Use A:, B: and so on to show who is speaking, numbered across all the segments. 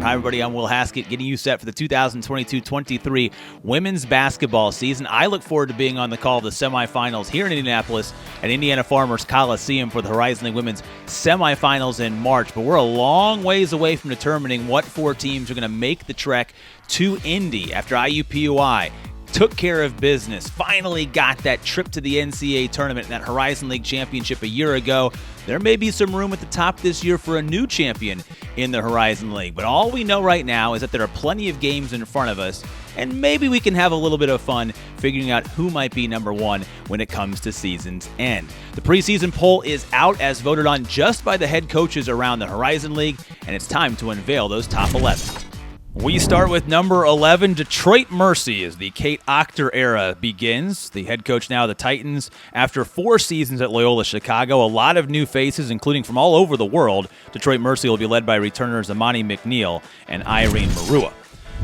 A: Hi, everybody. I'm Will Haskett, getting you set for the 2022-23 women's basketball season. I look forward to being on the call of the semifinals here in Indianapolis at Indiana Farmers Coliseum for the Horizon League women's semifinals in March. But we're a long ways away from determining what four teams are going to make the trek to Indy after IUPUI took care of business, finally got that trip to the NCAA tournament and that Horizon League championship a year ago. There may be some room at the top this year for a new champion in the Horizon League, but all we know right now is that there are plenty of games in front of us, and maybe we can have a little bit of fun figuring out who might be number one when it comes to season's end. The preseason poll is out as voted on just by the head coaches around the Horizon League, and it's time to unveil those top 11. We start with number 11, Detroit Mercy, as the Kate Octor era begins. The head coach now of the Titans. After 4 seasons at Loyola Chicago, a lot of new faces, including from all over the world. Detroit Mercy will be led by returners Amani McNeil and Irene Marua.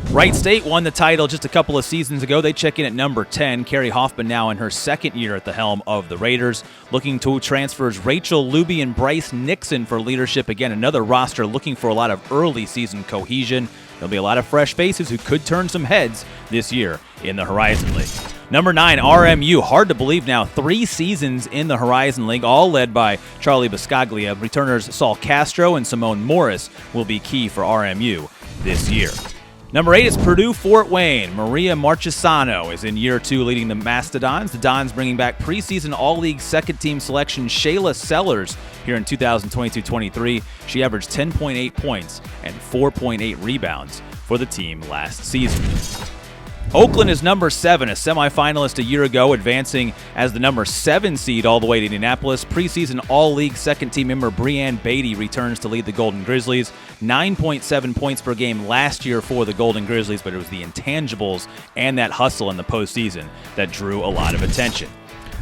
A: Wright State won the title just a couple of seasons ago. They check in at number 10. Carrie Hoffman now in her second year at the helm of the Raiders. Looking to transfers Rachel Luby and Bryce Nixon for leadership. Again, another roster looking for a lot of early season cohesion. There'll be a lot of fresh faces who could turn some heads this year in the Horizon League. Number 9, RMU. Hard to believe now, 3 seasons in the Horizon League, all led by Charlie Biscaglia. Returners Saul Castro and Simone Morris will be key for RMU this year. Number 8 is Purdue Fort Wayne. Maria Marchesano is in year 2 leading the Mastodons. The Dons bringing back preseason All-League second-team selection Shayla Sellers here in 2022-23. She averaged 10.8 points and 4.8 rebounds for the team last season. Oakland is number 7, a semifinalist a year ago, advancing as the number 7 seed all the way to Indianapolis. Preseason All-League second-team member Brienne Beatty returns to lead the Golden Grizzlies. 9.7 points per game last year for the Golden Grizzlies, but it was the intangibles and that hustle in the postseason that drew a lot of attention.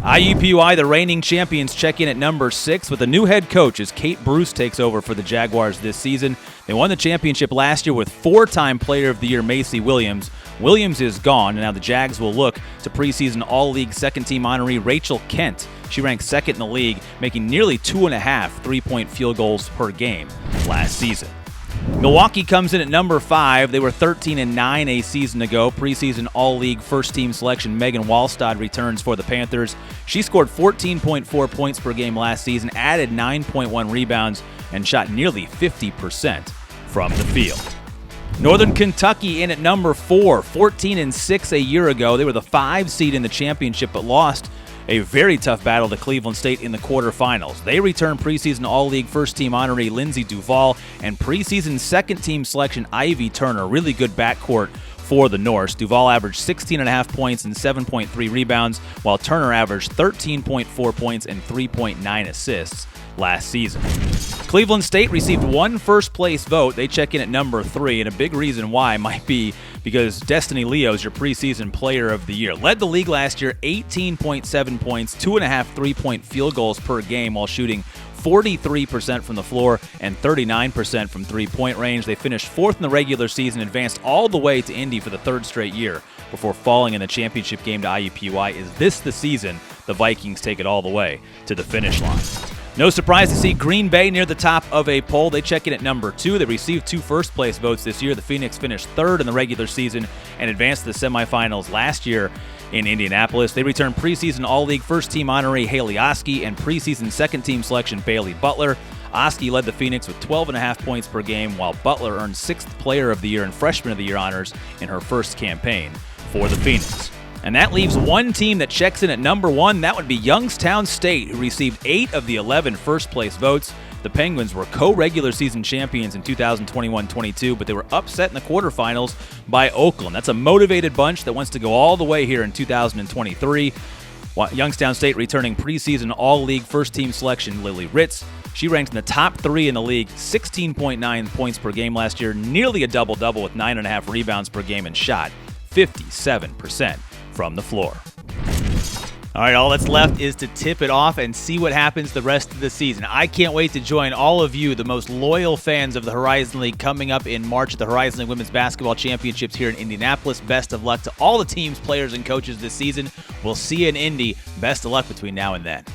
A: IUPUI, the reigning champions, check in at number 6 with a new head coach as Kate Bruce takes over for the Jaguars this season. They won the championship last year with 4-time Player of the Year Macy Williams. Williams is gone, and now the Jags will look to preseason All-League second-team honoree Rachel Kent. She ranked second in the league, making nearly 2.5 3-point field goals per game last season. Milwaukee comes in at number 5. They were 13-9 a season ago. Preseason All-League first-team selection Megan Wallstad returns for the Panthers. She scored 14.4 points per game last season, added 9.1 rebounds, and shot nearly 50% from the field. Northern Kentucky in at number 4, 14-6 a year ago. They were the 5 seed in the championship, but lost a very tough battle to Cleveland State in the quarterfinals. They return preseason All-League first-team honoree Lindsey Duval and preseason second-team selection Ivy Turner. Really good backcourt for the Norse. Duval averaged 16.5 points and 7.3 rebounds, while Turner averaged 13.4 points and 3.9 assists last season. Cleveland State received 1 first-place vote. They check in at number 3, and a big reason why might be because Destiny Leo is your preseason player of the year. Led the league last year, 18.7 points, 2.5 3-point field goals per game while shooting 43% from the floor and 39% from three-point range. They finished 4th in the regular season, advanced all the way to Indy for the 3rd straight year before falling in the championship game to IUPUI. Is this the season the Vikings take it all the way to the finish line? No surprise to see Green Bay near the top of a poll. They check in at number 2. They received 2 first-place votes this year. The Phoenix finished 3rd in the regular season and advanced to the semifinals last year in Indianapolis. They returned preseason All-League first-team honoree Haley Oskey and preseason second-team selection Bailey Butler. Oskey led the Phoenix with 12.5 points per game, while Butler earned 6th Player of the Year and Freshman of the Year honors in her first campaign for the Phoenix. And that leaves one team that checks in at number 1. That would be Youngstown State, who received 8 of the 11 first-place votes. The Penguins were co-regular season champions in 2021-22, but they were upset in the quarterfinals by Oakland. That's a motivated bunch that wants to go all the way here in 2023. Youngstown State returning preseason All-League first-team selection Lily Ritz. She ranked in the top 3 in the league, 16.9 points per game last year, nearly a double-double with 9.5 rebounds per game, and shot 57% from the floor. All right, all that's left is to tip it off and see what happens the rest of the season. I can't wait to join all of you, the most loyal fans of the Horizon League, coming up in March at the Horizon League Women's Basketball Championships here in Indianapolis. Best of luck to all the teams, players, and coaches this season. We'll see you in Indy. Best of luck between now and then.